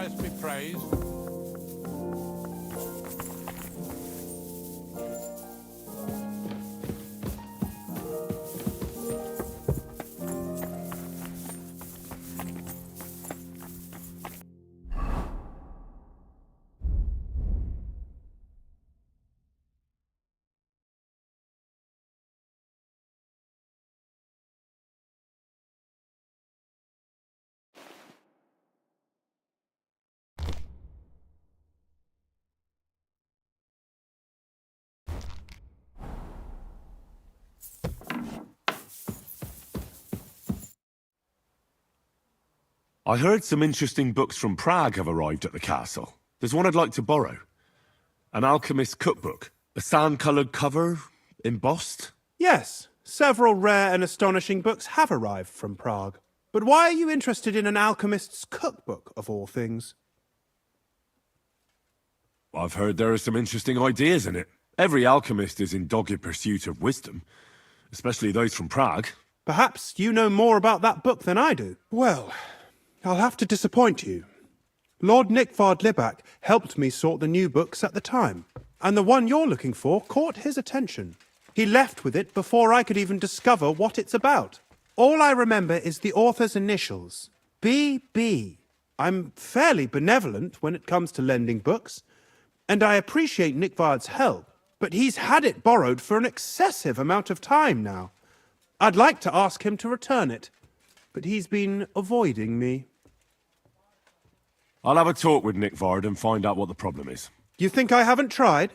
highest be praised. I heard some interesting books from Prague have arrived at the castle. There's one I'd like to borrow. An alchemist's cookbook. A sand-coloured cover, embossed. Yes, several rare and astonishing books have arrived from Prague. But why are you interested in an alchemist's cookbook, of all things? I've heard there are some interesting ideas in it. Every alchemist is in dogged pursuit of wisdom, especially those from Prague. Perhaps you know more about that book than I do. Well, I'll have to disappoint you. Lord Nickvard Libak helped me sort the new books at the time, and the one you're looking for caught his attention. He left with it before I could even discover what it's about. All I remember is the author's initials, B.B. I'm fairly benevolent when it comes to lending books, and I appreciate Nickvard's help, but he's had it borrowed for an excessive amount of time now. I'd like to ask him to return it, but he's been avoiding me. I'll have a talk with Nickvard and find out what the problem is. You think I haven't tried?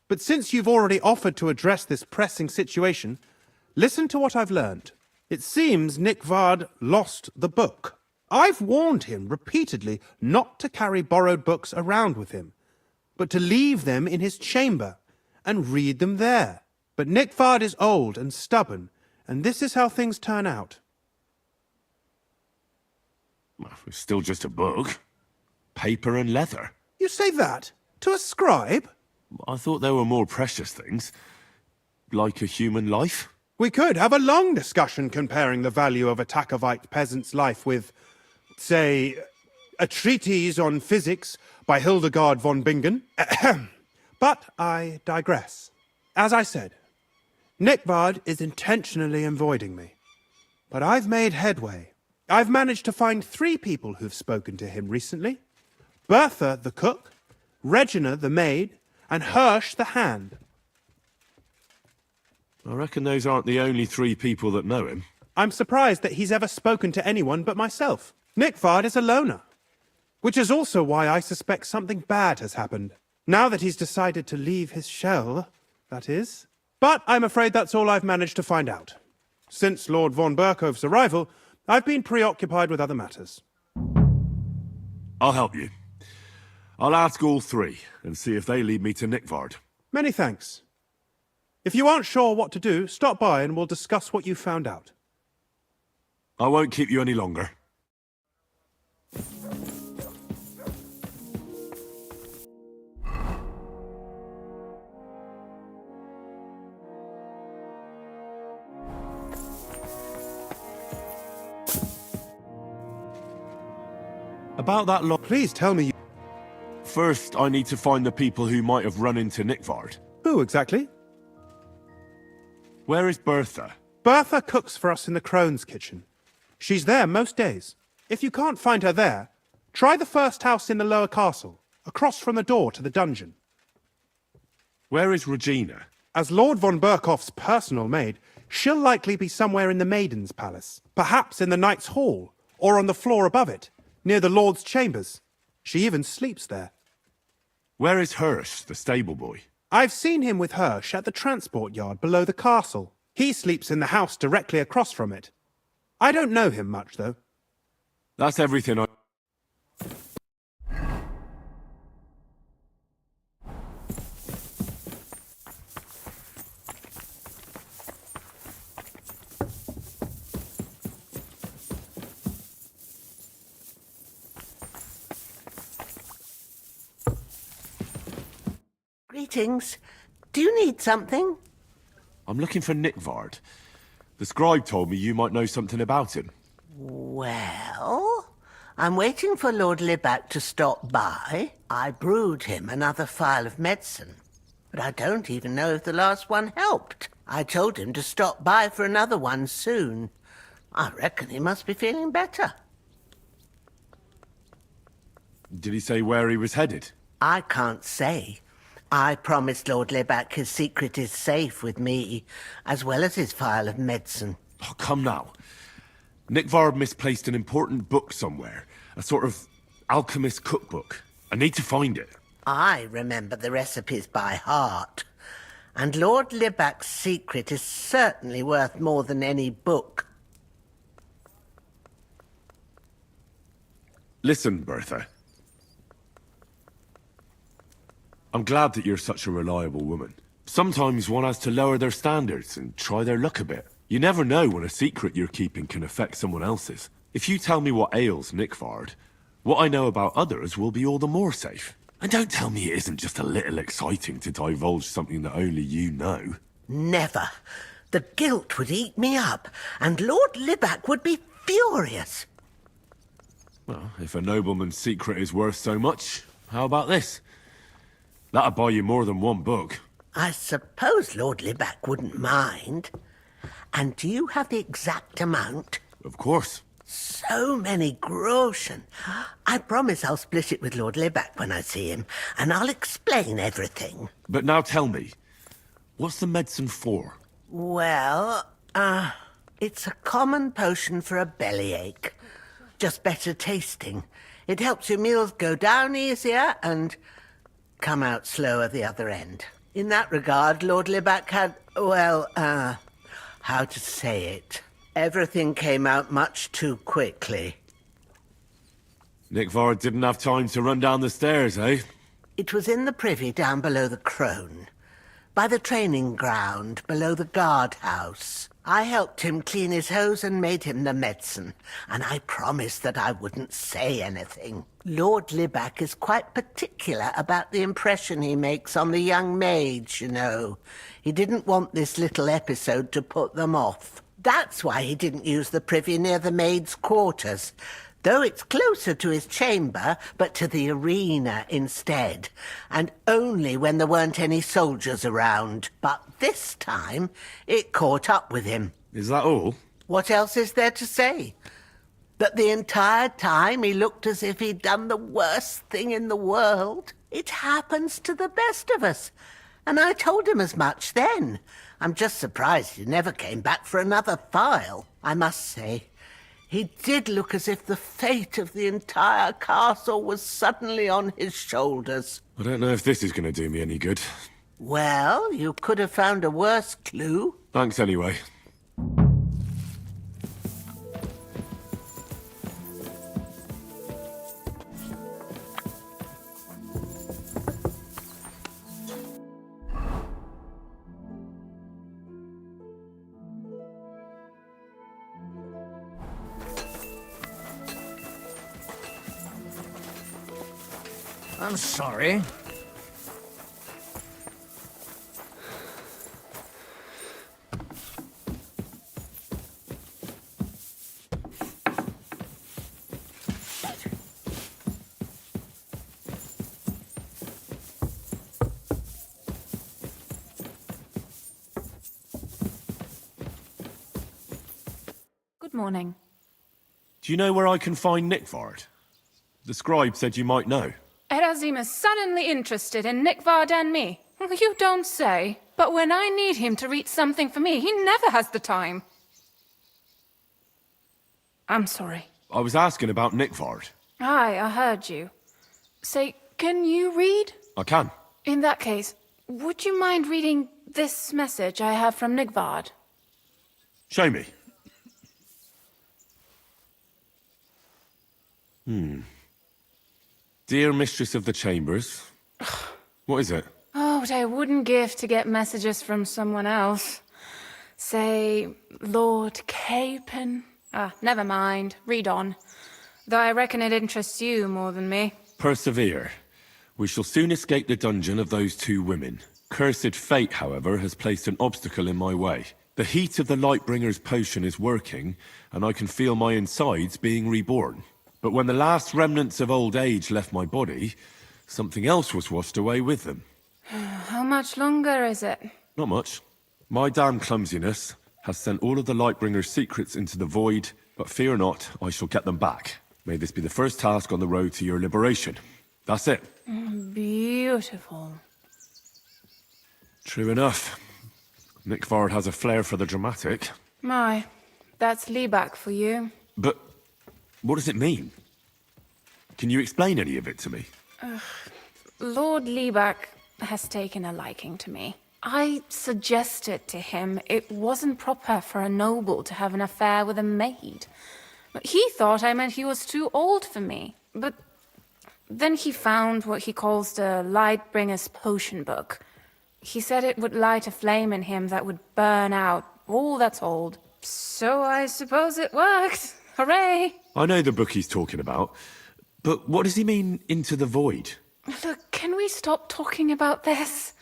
But since you've already offered to address this pressing situation, listen to what I've learned. It seems Nickvard lost the book. I've warned him repeatedly not to carry borrowed books around with him, but to leave them in his chamber and read them there. But Nickvard is old and stubborn, and this is how things turn out. Well, it's still just a book. Paper and leather. You say that? To a scribe? I thought there were more precious things. Like a human life. We could have a long discussion comparing the value of a Takovite peasant's life with, say, a treatise on physics by Hildegard von Bingen. But I digress. As I said, Nickvard is intentionally avoiding me. But I've made headway. I've managed to find 3 people who've spoken to him recently. Bertha, the cook, Regina, the maid, and Hirsch, the hand. I reckon those aren't the only 3 people that know him. I'm surprised that he's ever spoken to anyone but myself. Nickvard is a loner, which is also why I suspect something bad has happened. Now that he's decided to leave his shell, that is. But I'm afraid that's all I've managed to find out. Since Lord von Berkove's arrival, I've been preoccupied with other matters. I'll help you. I'll ask all 3 and see if they lead me to Nickvard. Many thanks. If you aren't sure what to do, stop by and we'll discuss what you found out. I won't keep you any longer. About that lot. Please tell me. First, I need to find the people who might have run into Nickvard. Who exactly? Where is Bertha? Bertha cooks for us in the Crone's kitchen. She's there most days. If you can't find her there, try the first house in the lower castle, across from the door to the dungeon. Where is Regina? As Lord von Berkoff's personal maid, she'll likely be somewhere in the Maiden's Palace, perhaps in the Knight's Hall, or on the floor above it, near the Lord's chambers. She even sleeps there. Where is Hirsch, the stable boy? I've seen him with Hirsch at the transport yard below the castle. He sleeps in the house directly across from it. I don't know him much, though. That's everything I... Greetings. Do you need something? I'm looking for Nickvard. The scribe told me you might know something about him. Well, I'm waiting for Lord Libac to stop by. I brewed him another phial of medicine, but I don't even know if the last one helped. I told him to stop by for another one soon. I reckon he must be feeling better. Did he say where he was headed? I can't say. I promised Lord Libac his secret is safe with me, as well as his phial of medicine. Oh, come now. Nick Vard misplaced an important book somewhere. A sort of alchemist cookbook. I need to find it. I remember the recipes by heart. And Lord Libac's secret is certainly worth more than any book. Listen, Bertha. I'm glad that you're such a reliable woman. Sometimes one has to lower their standards and try their luck a bit. You never know when a secret you're keeping can affect someone else's. If you tell me what ails Nick Vard, what I know about others will be all the more safe. And don't tell me it isn't just a little exciting to divulge something that only you know. Never. The guilt would eat me up, and Lord Libac would be furious. Well, if a nobleman's secret is worth so much, how about this? That'll buy you more than one book. I suppose Lord Libac wouldn't mind. And do you have the exact amount? Of course. So many groschen. I promise I'll split it with Lord Libac when I see him, and I'll explain everything. But now tell me, what's the medicine for? Well, it's a common potion for a bellyache. Just better tasting. It helps your meals go down easier and come out slower the other end. In that regard, Lord Libac had, well, how to say it? Everything came out much too quickly. Nick Vard didn't have time to run down the stairs, eh? It was in the privy down below the crone, by the training ground below the guardhouse. I helped him clean his hose and made him the medicine, and I promised that I wouldn't say anything. Lord Libac is quite particular about the impression he makes on the young maids, you know. He didn't want this little episode to put them off. That's why he didn't use the privy near the maids' quarters, though it's closer to his chamber, but to the arena instead, and only when there weren't any soldiers around. But this time, it caught up with him. Is that all? What else is there to say? That the entire time he looked as if he'd done the worst thing in the world. It happens to the best of us. And I told him as much then. I'm just surprised he never came back for another file. I must say, he did look as if the fate of the entire castle was suddenly on his shoulders. I don't know if this is going to do me any good. Well, you could have found a worse clue. Thanks anyway. I'm sorry. Good morning. Do you know where I can find Nick Vard? The scribe said you might know. Erazim is suddenly interested in Nick Vard and me. You don't say. But when I need him to read something for me, he never has the time. I'm sorry. I was asking about Nick Vard. Aye, I heard you. Say, can you read? I can. In that case, would you mind reading this message I have from Nick Vard? Show me. Dear Mistress of the Chambers. What is it? Oh, what I wouldn't give to get messages from someone else. Say, Lord Capon. Never mind. Read on. Though I reckon it interests you more than me. Persevere. We shall soon escape the dungeon of those two women. Cursed fate, however, has placed an obstacle in my way. The heat of the Lightbringer's potion is working, and I can feel my insides being reborn. But when the last remnants of old age left my body, something else was washed away with them. How much longer is it? Not much. My damn clumsiness has sent all of the Lightbringer's secrets into the void, but fear not, I shall get them back. May this be the first task on the road to your liberation. That's it. Beautiful. True enough. Nickford has a flair for the dramatic. My, that's Liebach for you. But what does it mean? Can you explain any of it to me? Lord Liebach has taken a liking to me. I suggested to him it wasn't proper for a noble to have an affair with a maid. But he thought I meant he was too old for me. But then he found what he calls the Lightbringer's potion book. He said it would light a flame in him that would burn out all that's old. So I suppose it worked. Hooray! I know the book he's talking about, but what does he mean, into the void? Look, can we stop talking about this?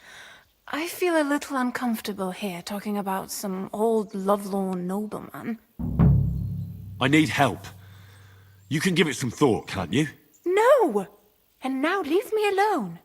I feel a little uncomfortable here talking about some old lovelorn nobleman. I need help. You can give it some thought, can't you? No! And now leave me alone.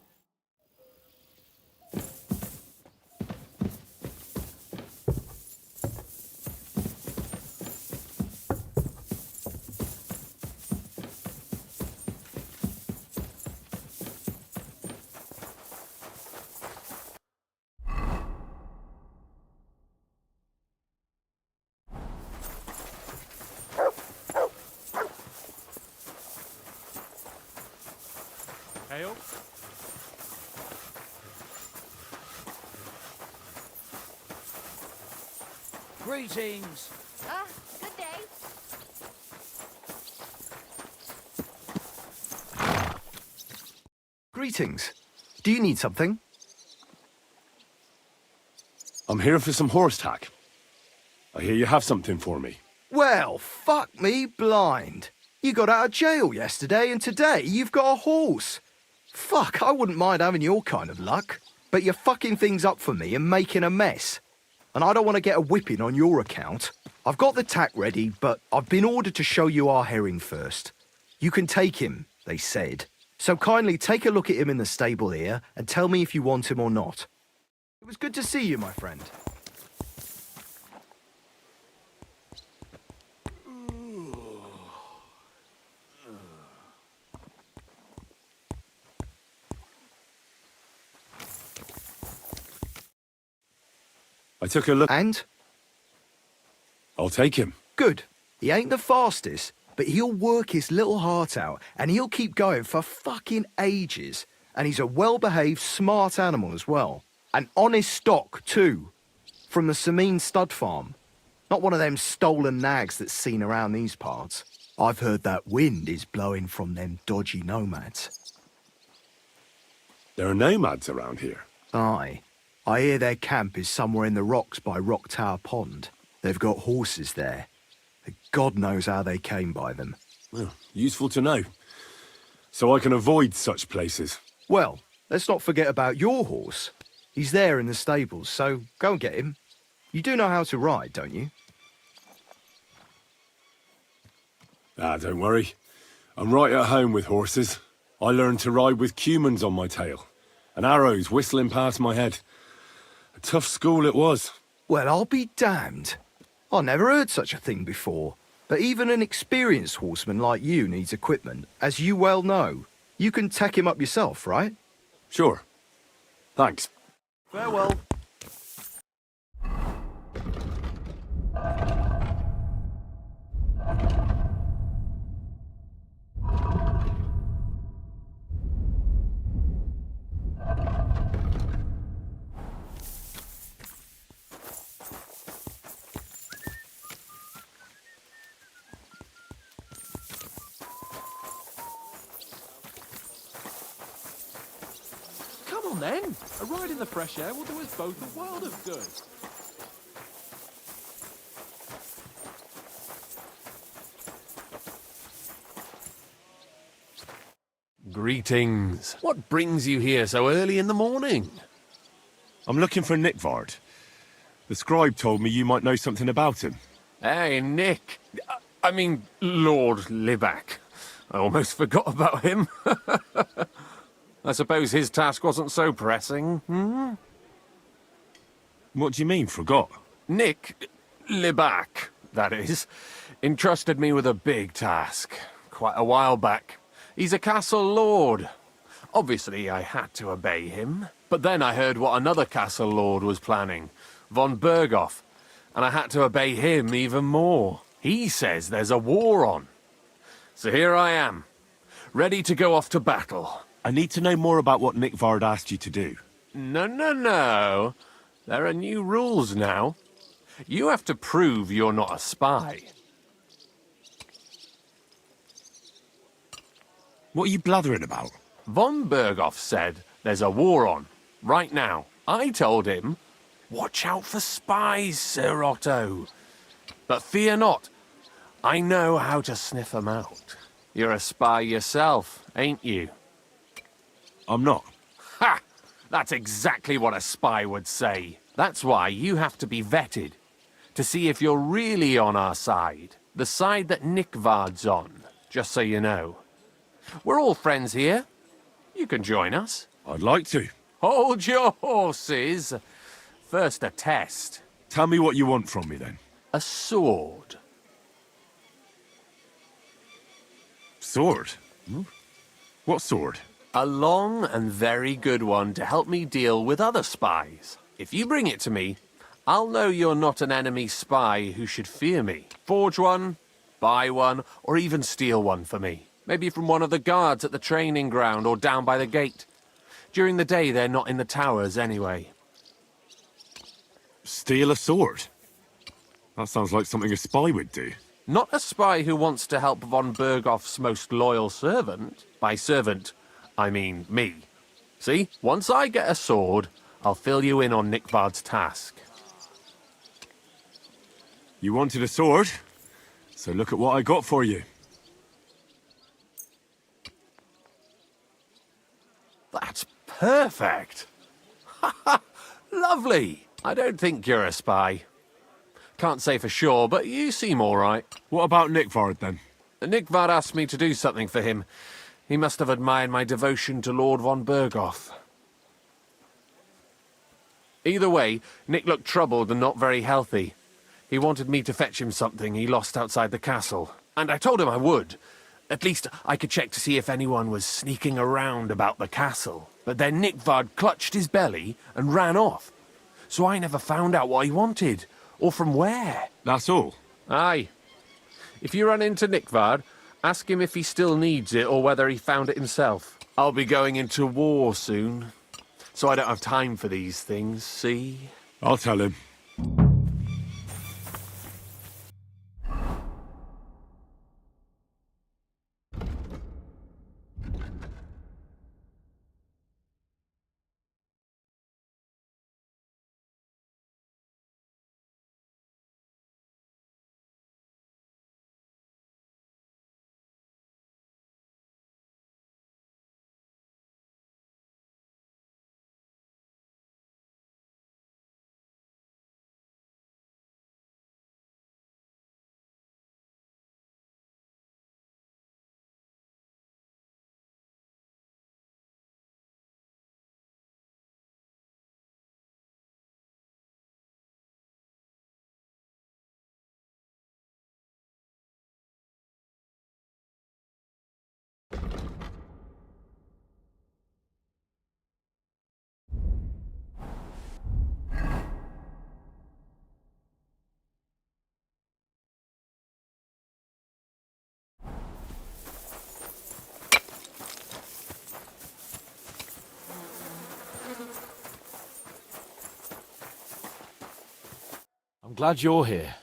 Ale? Greetings. Good day. Greetings. Do you need something? I'm here for some horse tack. I hear you have something for me. Well, fuck me blind. You got out of jail yesterday, and today you've got a horse. Fuck, I wouldn't mind having your kind of luck. But you're fucking things up for me and making a mess. And I don't want to get a whipping on your account. I've got the tack ready, but I've been ordered to show you our herring first. You can take him, they said. So kindly take a look at him in the stable here and tell me if you want him or not. It was good to see you, my friend. I took a look. And? I'll take him. Good. He ain't the fastest, but he'll work his little heart out, and he'll keep going for fucking ages. And he's a well-behaved, smart animal as well. An honest stock, too. From the Sameen stud farm. Not one of them stolen nags that's seen around these parts. I've heard that wind is blowing from them dodgy nomads. There are nomads around here. Aye. I hear their camp is somewhere in the rocks by Rock Tower Pond. They've got horses there. God knows how they came by them. Well, useful to know. So I can avoid such places. Well, let's not forget about your horse. He's there in the stables, so go and get him. You do know how to ride, don't you? Ah, don't worry. I'm right at home with horses. I learned to ride with cumans on my tail, and arrows whistling past my head. A tough school it was. Well, I'll be damned. I never heard such a thing before. But even an experienced horseman like you needs equipment, as you well know. You can tack him up yourself, right? Sure. Thanks. Farewell. Come on then, a ride in the fresh air will do us both a world of good. Greetings. What brings you here so early in the morning? I'm looking for Nickford. The scribe told me you might know something about him. Hey, Nick. I mean, Lord Liebach. I almost forgot about him. I suppose his task wasn't so pressing. What do you mean, forgot? Nick Libac, that is, entrusted me with a big task quite a while back. He's a castle lord. Obviously, I had to obey him. But then I heard what another castle lord was planning, von Berghoff, and I had to obey him even more. He says there's a war on. So here I am, ready to go off to battle. I need to know more about what Nickvard asked you to do. No. There are new rules now. You have to prove you're not a spy. What are you blathering about? Von Berghoff said there's a war on, right now. I told him, watch out for spies, Sir Otto. But fear not, I know how to sniff them out. You're a spy yourself, ain't you? I'm not. Ha! That's exactly what a spy would say. That's why you have to be vetted, to see if you're really on our side. The side that Nickvard's on, just so you know. We're all friends here. You can join us. I'd like to. Hold your horses. First a test. Tell me what you want from me, then. A sword. Sword? What sword? A long and very good one to help me deal with other spies. If you bring it to me, I'll know you're not an enemy spy who should fear me. Forge one, buy one, or even steal one for me. Maybe from one of the guards at the training ground or down by the gate. During the day, they're not in the towers anyway. Steal a sword? That sounds like something a spy would do. Not a spy who wants to help von Berghoff's most loyal servant. By servant, I mean me. See, once I get a sword, I'll fill you in on Nickvard's task. You wanted a sword? So look at what I got for you. That's perfect. Lovely. I don't think you're a spy. Can't say for sure, but you seem all right. What about Nickvard, then? Nickvard asked me to do something for him. He must have admired my devotion to Lord von Berghoff. Either way, Nick looked troubled and not very healthy. He wanted me to fetch him something he lost outside the castle. And I told him I would. At least I could check to see if anyone was sneaking around about the castle. But then Nickvard clutched his belly and ran off. So I never found out what he wanted, or from where. That's all? Aye. If you run into Nickvard, ask him if he still needs it or whether he found it himself. I'll be going into war soon, so I don't have time for these things, see? I'll tell him. I'm glad you're here.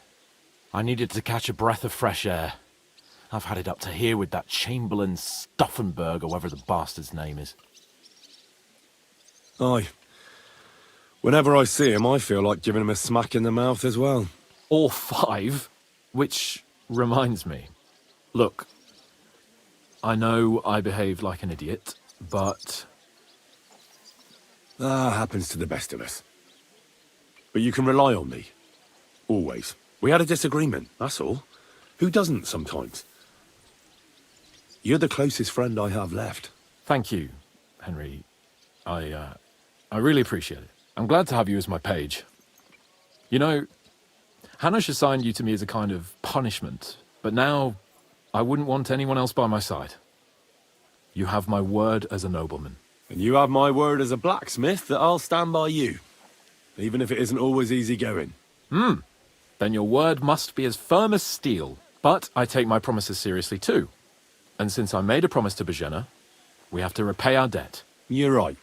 I needed to catch a breath of fresh air. I've had it up to here with that Chamberlain Stuffenberg, or whatever the bastard's name is. Aye. Whenever I see him, I feel like giving him a smack in the mouth as well. All five? Which reminds me. Look, I know I behaved like an idiot, but... Happens to the best of us. But you can rely on me. Always. We had a disagreement, that's all. Who doesn't sometimes? You're the closest friend I have left. Thank you, Henry. I really appreciate it. I'm glad to have you as my page. You know, Hanish assigned you to me as a kind of punishment, but now I wouldn't want anyone else by my side. You have my word as a nobleman. And you have my word as a blacksmith that I'll stand by you. Even if it isn't always easy going. Then your word must be as firm as steel. But I take my promises seriously too. And since I made a promise to Bajena, we have to repay our debt. You're right.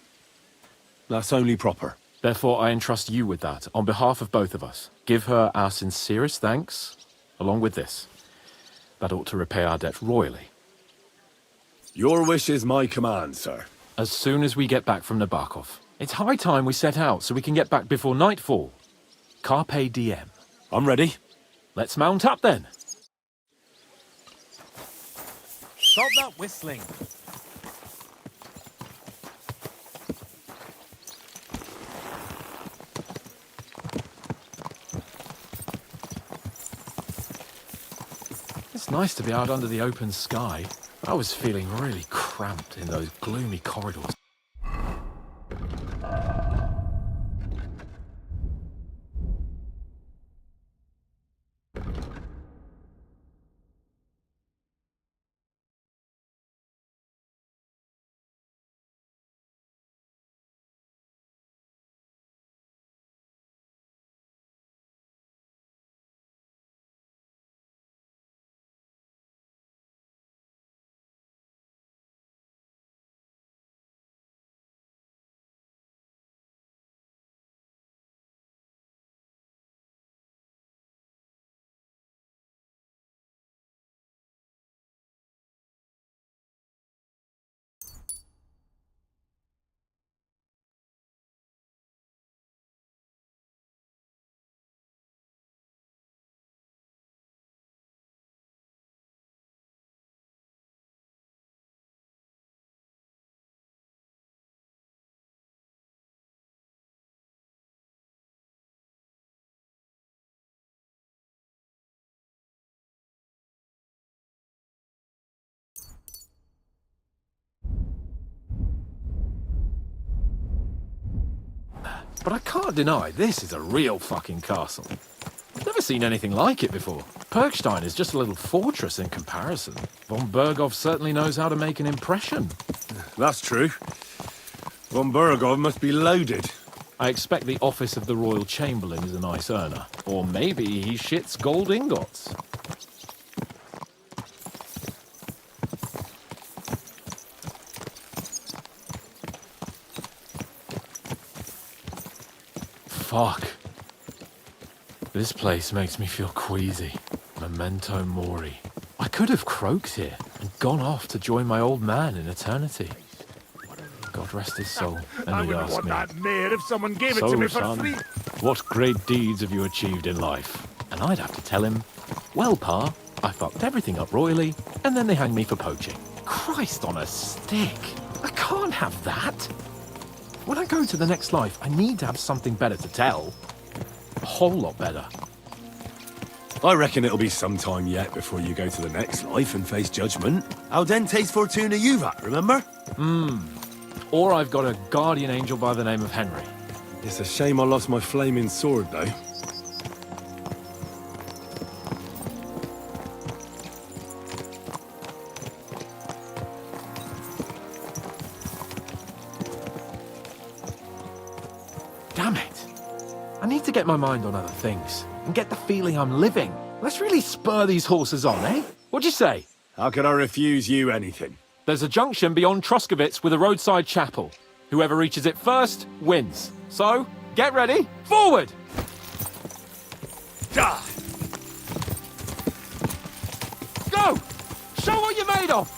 That's only proper. Therefore, I entrust you with that, on behalf of both of us. Give her our sincerest thanks, along with this. That ought to repay our debt royally. Your wish is my command, sir. As soon as we get back from Nabokov. It's high time we set out so we can get back before nightfall. Carpe diem. I'm ready. Let's mount up then. Stop that whistling. It's nice to be out under the open sky. I was feeling really cramped in those gloomy corridors. But I can't deny, this is a real fucking castle. I've never seen anything like it before. Perkstein is just a little fortress in comparison. Von Berghoff certainly knows how to make an impression. That's true. Von Burgov must be loaded. I expect the office of the Royal Chamberlain is a nice earner. Or maybe he shits gold ingots. Fuck. This place makes me feel queasy. Memento mori. I could have croaked here and gone off to join my old man in eternity. God rest his soul. And he'd ask me, that mare if someone gave "So, son, what great deeds have you achieved in life?" And I'd have to tell him, "Well, Pa, I fucked everything up royally, and then they hanged me for poaching." Christ on a stick. I can't have that. When I go to the next life, I need to have something better to tell. A whole lot better. I reckon it'll be some time yet before you go to the next life and face judgment. Audentes fortuna juvat, remember? Or I've got a guardian angel by the name of Henry. It's a shame I lost my flaming sword, though. Damn it. I need to get my mind on other things and get the feeling I'm living. Let's really spur these horses on, eh? What'd you say? How could I refuse you anything? There's a junction beyond Troskovitz with a roadside chapel. Whoever reaches it first wins. So, get ready. Forward! Ah! Go! Show what you're made of!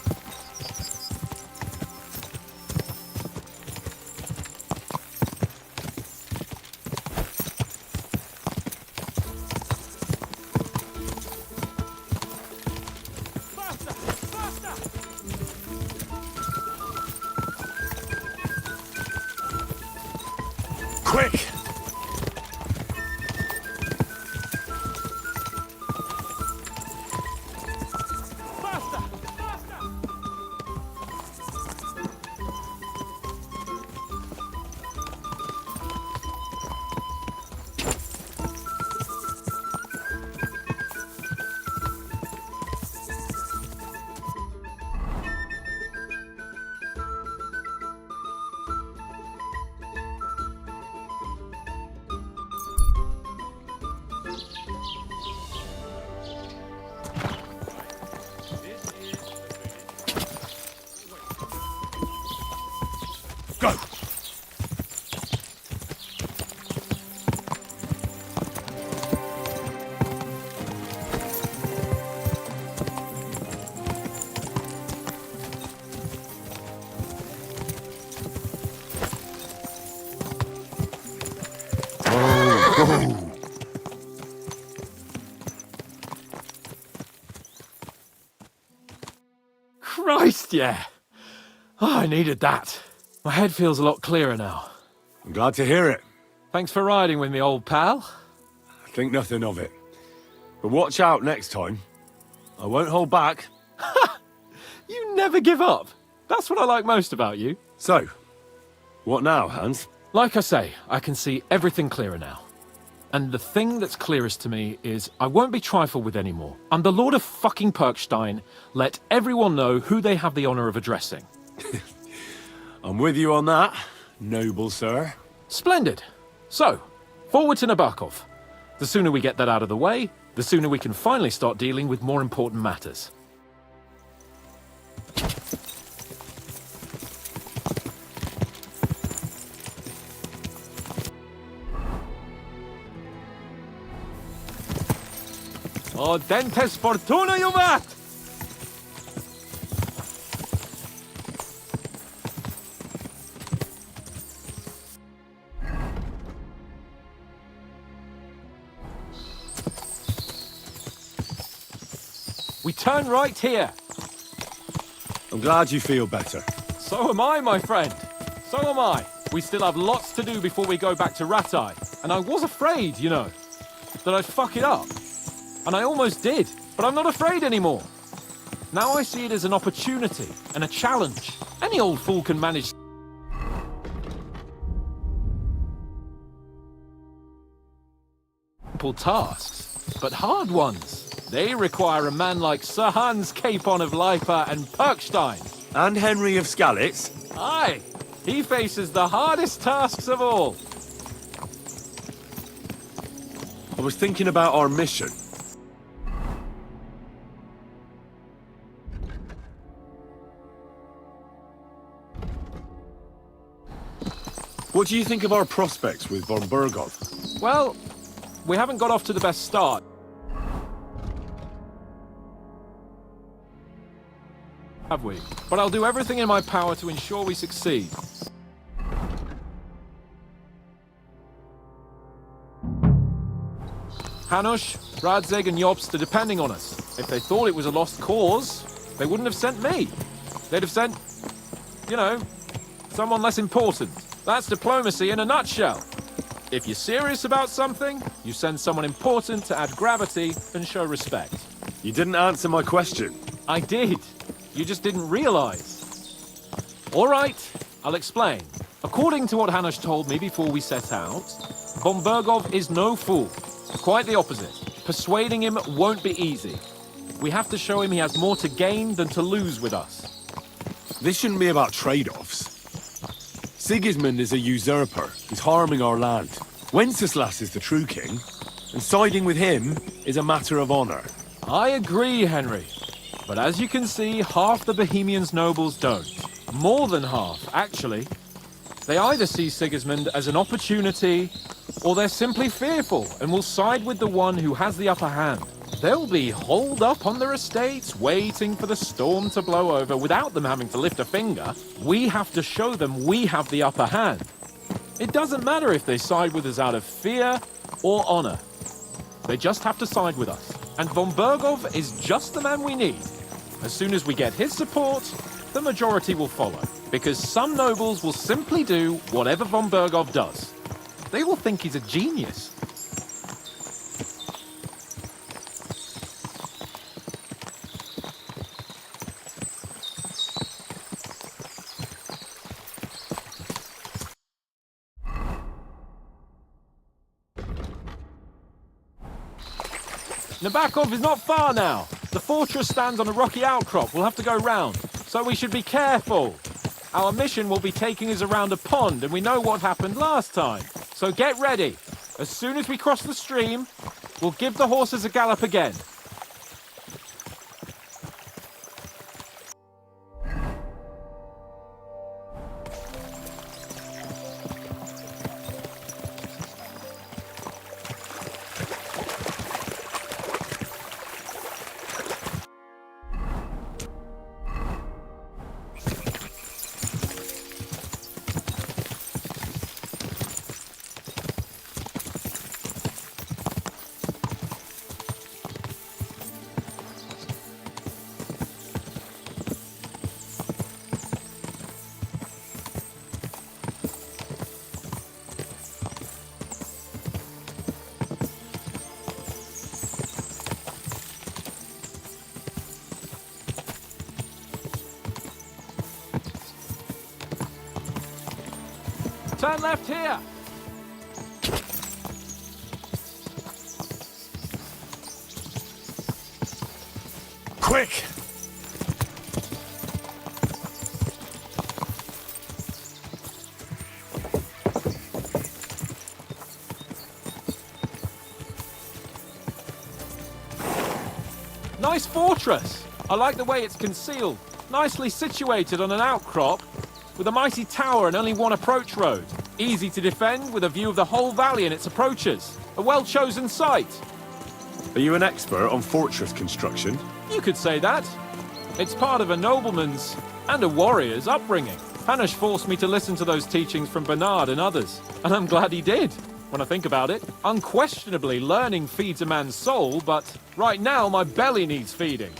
Quick! Christ, yeah. Oh, I needed that. My head feels a lot clearer now. I'm glad to hear it. Thanks for riding with me, old pal. Think nothing of it. But watch out next time. I won't hold back. You never give up. That's what I like most about you. So, what now, Hans? Like I say, I can see everything clearer now. And the thing that's clearest to me is I won't be trifled with anymore. I'm the Lord of fucking Perkstein. Let everyone know who they have the honor of addressing. I'm with you on that, noble sir. Splendid. So, forward to Nabokov. The sooner we get that out of the way, the sooner we can finally start dealing with more important matters. Oh, dentes fortuna juvat! We turn right here. I'm glad you feel better. So am I, my friend. So am I. We still have lots to do before we go back to Ratai. And I was afraid, you know, that I'd fuck it up. And I almost did, but I'm not afraid anymore. Now I see it as an opportunity and a challenge. Any old fool can manage simple tasks, but hard ones. They require a man like Sir Hans Capon of Leipa and Perkstein. And Henry of Skalitz. Aye, he faces the hardest tasks of all. I was thinking about our mission. What do you think of our prospects with von Burgov? Well, we haven't got off to the best start. Have we? But I'll do everything in my power to ensure we succeed. Hanush, Radzig and Jobst are depending on us. If they thought it was a lost cause, they wouldn't have sent me. They'd have sent, you know, someone less important. That's diplomacy in a nutshell. If you're serious about something, you send someone important to add gravity and show respect. You didn't answer my question. I did. You just didn't realize. All right, I'll explain. According to what Hanush told me before we set out, von Burgov is no fool. Quite the opposite. Persuading him won't be easy. We have to show him he has more to gain than to lose with us. This shouldn't be about trade-offs. Sigismund is a usurper. He's harming our land. Wenceslas is the true king, and siding with him is a matter of honor. I agree, Henry. But as you can see, half the Bohemians' nobles don't. More than half, actually. They either see Sigismund as an opportunity, or they're simply fearful and will side with the one who has the upper hand. They'll be holed up on their estates, waiting for the storm to blow over without them having to lift a finger. We have to show them we have the upper hand. It doesn't matter if they side with us out of fear or honor. They just have to side with us. And von Burgov is just the man we need. As soon as we get his support, the majority will follow. Because some nobles will simply do whatever von Burgov does. They will think he's a genius. Nabokov is not far now. The fortress stands on a rocky outcrop. We'll have to go round. So we should be careful. Our mission will be taking us around a pond, and we know what happened last time. So get ready. As soon as we cross the stream, we'll give the horses a gallop again. Turn left here. Quick! Nice fortress. I like the way it's concealed. Nicely situated on an outcrop, with a mighty tower and only one approach road. Easy to defend, with a view of the whole valley and its approaches. A well-chosen site. Are you an expert on fortress construction? You could say that. It's part of a nobleman's and a warrior's upbringing. Hanush forced me to listen to those teachings from Bernard and others, and I'm glad he did. When I think about it, unquestionably learning feeds a man's soul, but right now my belly needs feeding.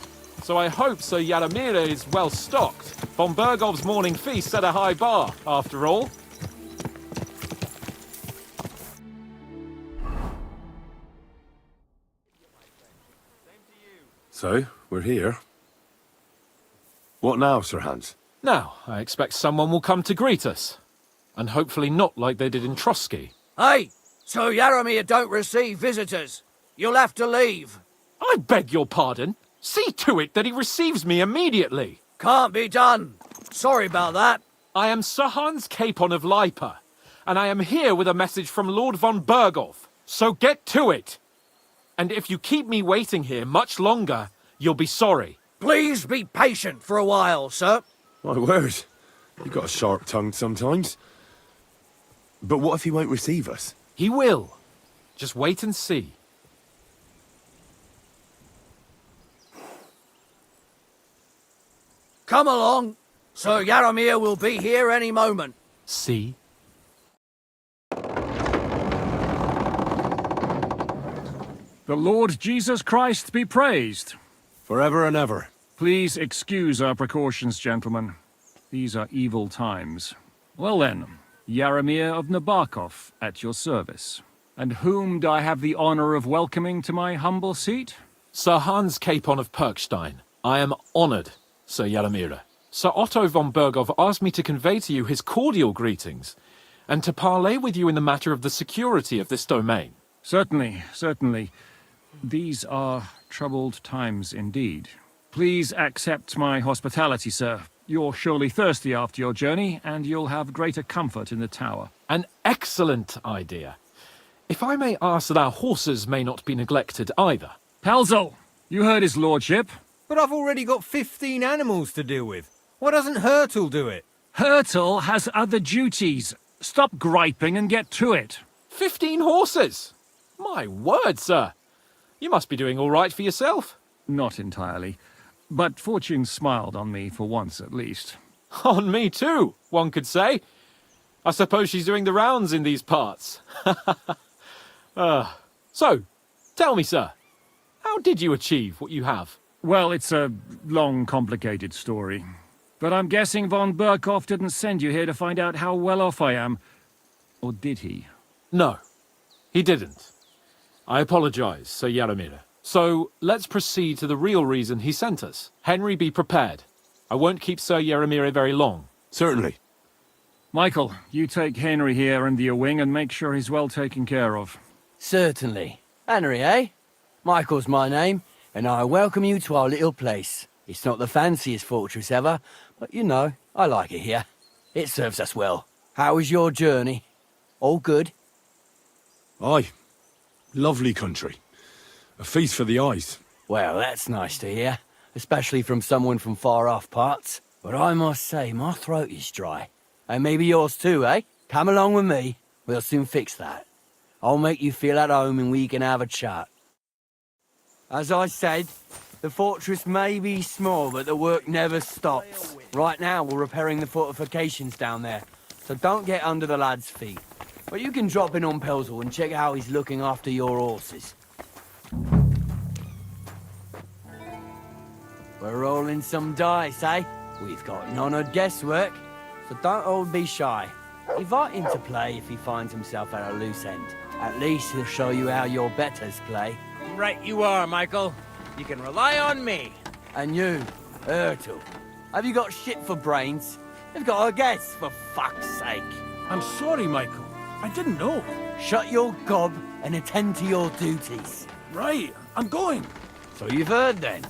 So I hope Sir Yaramir is well stocked. Von Bergov's morning feast set a high bar, after all. So, we're here. What now, Sir Hans? Now, I expect someone will come to greet us. And hopefully not like they did in Trotsky. Hey, so Yaramir don't receive visitors. You'll have to leave. I beg your pardon. See to it that he receives me immediately. Can't be done. Sorry about that. I am Sir Hans Capon of Lipa, and I am here with a message from Lord von Bergov. So get to it. And if you keep me waiting here much longer, you'll be sorry. Please be patient for a while, sir. My word. You've got a sharp tongue sometimes. But what if he won't receive us? He will. Just wait and see. Come along. Sir Yaramir will be here any moment. See? The Lord Jesus Christ be praised. Forever and ever. Please excuse our precautions, gentlemen. These are evil times. Well then, Yaramir of Nabokov at your service. And whom do I have the honor of welcoming to my humble seat? Sir Hans Capon of Perkstein. I am honored, Sir Yaramir. Sir Otto von Bergov asked me to convey to you his cordial greetings, and to parley with you in the matter of the security of this domain. Certainly, certainly. These are troubled times indeed. Please accept my hospitality, sir. You're surely thirsty after your journey, and you'll have greater comfort in the tower. An excellent idea. If I may ask that our horses may not be neglected either. Pelzel, you heard his lordship. But I've already got 15 animals to deal with. Why doesn't Hurtle do it? Hurtle has other duties. Stop griping and get to it. 15 horses? My word, sir. You must be doing all right for yourself. Not entirely. But fortune smiled on me for once at least. On me too, one could say. I suppose she's doing the rounds in these parts. So, tell me, sir, how did you achieve what you have? Well, it's a long, complicated story. But I'm guessing von Berkov didn't send you here to find out how well off I am. Or did he? No, he didn't. I apologize, Sir Yaramir. So, let's proceed to the real reason he sent us. Henry, be prepared. I won't keep Sir Yaramir very long. Certainly. Michael, you take Henry here under your wing and make sure he's well taken care of. Certainly. Henry, eh? Michael's my name, and I welcome you to our little place. It's not the fanciest fortress ever, but you know, I like it here. It serves us well. How was your journey? All good? Aye. Lovely country. A feast for the eyes. Well, that's nice to hear, especially from someone from far-off parts. But I must say, my throat is dry. And maybe yours too, eh? Come along with me. We'll soon fix that. I'll make you feel at home and we can have a chat. As I said, the fortress may be small, but the work never stops. Right now, we're repairing the fortifications down there, so don't get under the lad's feet. But you can drop in on Pelzel and check how he's looking after your horses. We're rolling some dice, eh? We've got none of guesswork, so don't all be shy. Invite him to play if he finds himself at a loose end. At least he'll show you how your betters play. Right you are, Michael. You can rely on me. And you, Hurtle, have you got shit for brains? You've got a guess, for fuck's sake. I'm sorry, Michael. I didn't know. Shut your gob and attend to your duties. Right, I'm going. So you've heard then.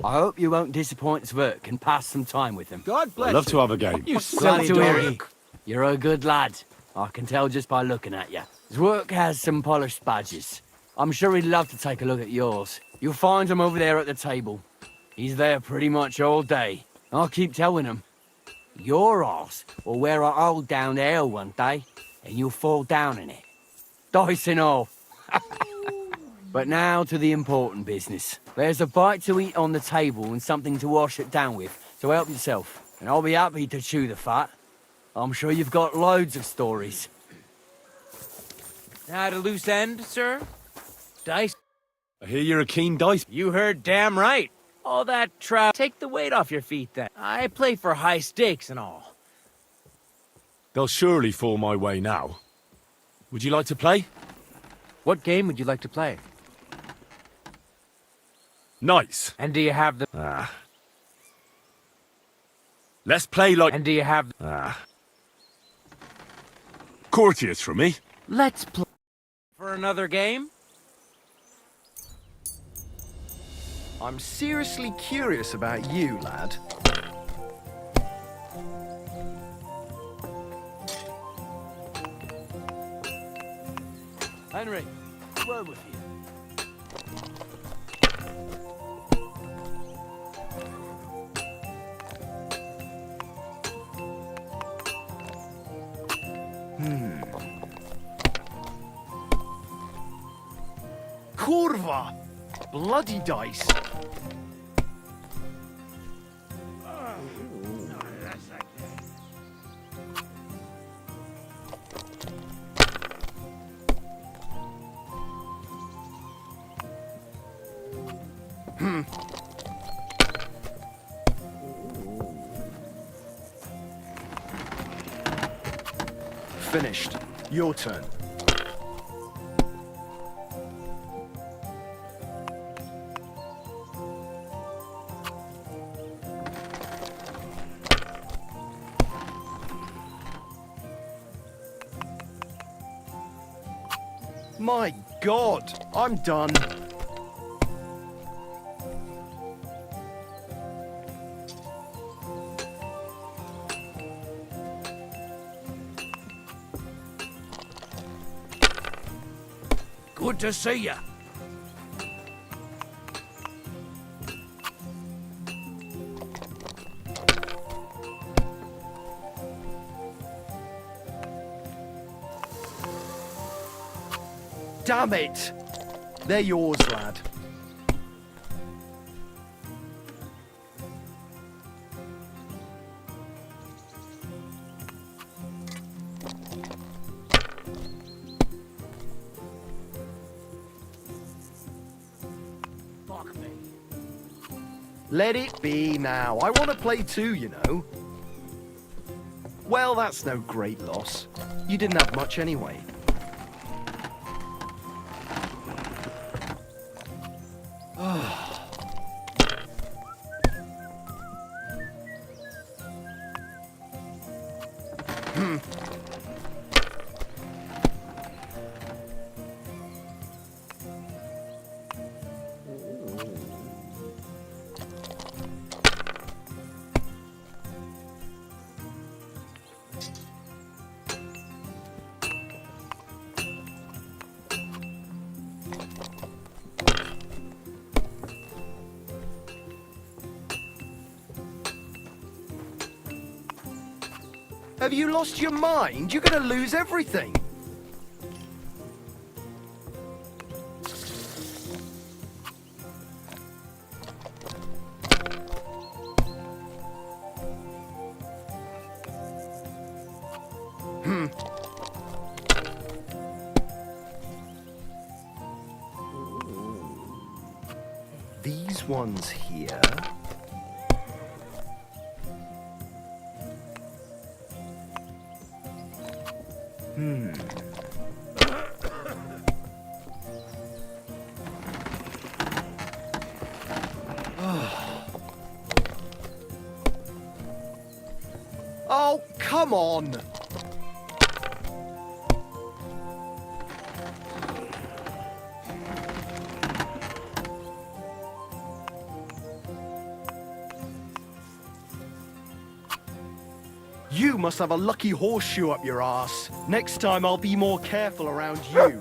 I hope you won't disappoint Zwerk and pass some time with him. God bless I'd love you. to have a game. You Glad silly to hear dog. it. You're a good lad. I can tell just by looking at you. Zwerk has some polished badges. I'm sure he'd love to take a look at yours. You'll find him over there at the table. He's there pretty much all day. I'll keep telling him. Your arse will wear a hole down there one day, and you'll fall down in it. Dice and all. But now to the important business. There's a bite to eat on the table and something to wash it down with, so help yourself. And I'll be happy to chew the fat. I'm sure you've got loads of stories. Had a loose end, sir? Dice? I hear you're a keen dice. You heard damn right. All that trout. Take the weight off your feet then. I play for high stakes and all. They'll surely fall my way now. Would you like to play? What game would you like to play? Nice. And do you have the... Let's play like... And do you have... Courteous from me. Let's play... For another game? I'm seriously curious about you, lad. Henry, a word with you. Kurva! Bloody dice! Finished. Your turn. My God, I'm done. Good to see you. Damn it! They're yours, lad. Fuck me. Let it be now. I want to play too, you know. Well, that's no great loss. You didn't have much anyway. Have you lost your mind? You're gonna lose everything. These ones here. Oh, come on! You must have a lucky horseshoe up your ass. Next time I'll be more careful around you.